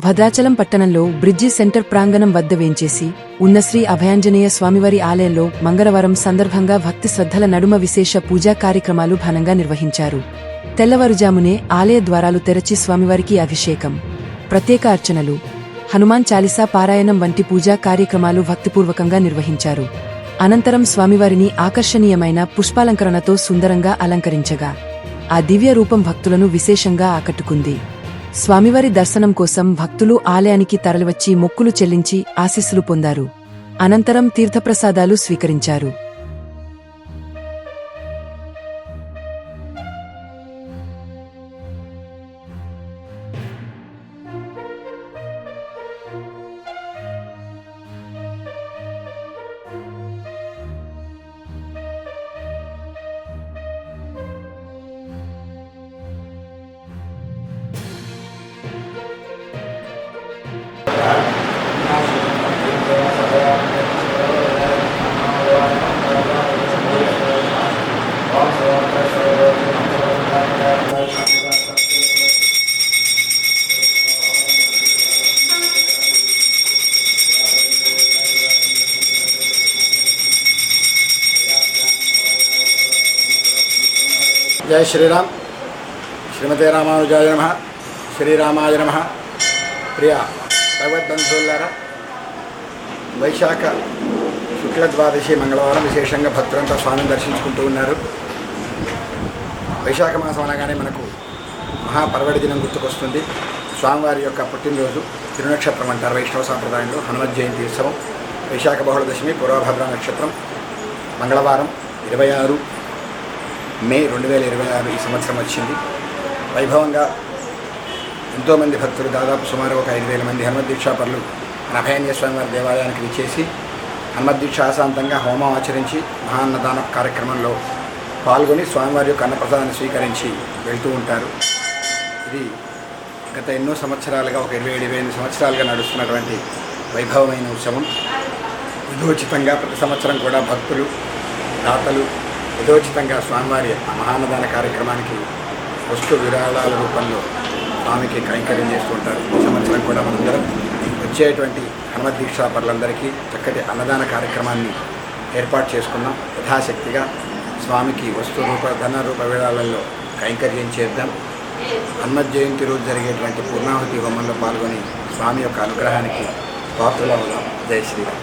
భద్రాచలం పట్టణంలో bridge centre ప్రాంగణం వద్ద వేంచేసి ఉన్న శ్రీ అభయాంజనేయ స్వామివారి ఆలయంలో మంగళవారం సందర్భంగా భక్తి శ్రద్ధల నడుమ విశేష పూజా కార్యక్రమాలు ఘనంగా నిర్వహించారు. తెల్లవారుజామునే ఆలయ ద్వారాలు తెరచి స్వామివారికి అభిషేకం, ప్రత్యేక అర్చనలు, హనుమాన్ చాలీసా పారాయణం వంటి పూజా కార్యక్రమాలు భక్తిపూర్వకంగా నిర్వహించారు. అనంతరం స్వామివారిని ఆకర్షణీయమైన పుష్పాలంకరణతో సుందరంగా అలంకరించగా ఆ దివ్య రూపం భక్తులను విశేషంగా ఆకట్టుకుంది. స్వామివారి దర్శనం కోసం భక్తులు ఆలయానికి తరలివచ్చి మొక్కులు చెల్లించి ఆశీస్సులు పొందారు. అనంతరం తీర్థప్రసాదాలు స్వీకరించారు. जय श्रीराम. श्रीमते रामानुजाय नमः. श्रीरामाय नमः. प्रिय భగవద్బంధువులారా, వైశాఖ శుక్ల ద్వాదశి మంగళవారం విశేషంగా భక్తులంతా స్వామిని దర్శించుకుంటూ ఉన్నారు. వైశాఖ మాసం అనగానే మనకు మహాపర్వడి దినం గుర్తుకొస్తుంది. స్వామివారి యొక్క పుట్టినరోజు తిరునక్షత్రం అంటారు వైష్ణవ సాంప్రదాయంలో. హనుమత్ జయంతి ఉత్సవం వైశాఖ బహుళదశమి పూర్వభద్ర నక్షత్రం మంగళవారం 26 మే 2026 ఈ సంవత్సరం వచ్చింది. వైభవంగా ఎంతోమంది భక్తులు, దాదాపు సుమారు ఒక 5,000 మంది హనుమద్దీక్షాపరులు అభయాంజనేయ స్వామివారి దేవాలయానికి విచ్చేసి హనుమద్దీక్ష ఆశాంతంగా హోమం ఆచరించి మహాన్నదాన కార్యక్రమంలో పాల్గొని స్వామివారి యొక్క అన్నప్రసాదాన్ని స్వీకరించి వెళ్తూ ఉంటారు. ఇది గత ఎన్నో సంవత్సరాలుగా, ఒక 27-28 సంవత్సరాలుగా నడుస్తున్నటువంటి వైభవమైన ఉత్సవం. యథోచితంగా ప్రతి సంవత్సరం కూడా భక్తులు, దాతలు యథోచితంగా స్వామివారి మహాన్నదాన కార్యక్రమానికి వస్తు విరాళాల రూపంలో స్వామికి కైంకర్యం చేస్తూ ఉంటారు. ఈ సంవత్సరం కూడా మనందరం వచ్చేటువంటి హనుమద్దీక్షాపరులందరికీ చక్కటి అన్నదాన కార్యక్రమాన్ని ఏర్పాటు చేసుకున్నాం. యథాశక్తిగా స్వామికి వస్తు రూప, ధన రూప విరాళాలలో కైంకర్యం చేద్దాం. హనుమత్ జయంతి రోజు జరిగేటువంటి పూర్ణాహుతి హోమంలో పాల్గొని స్వామి యొక్క అనుగ్రహానికి పాత్రలవుదాం. జై శ్రీరామ్.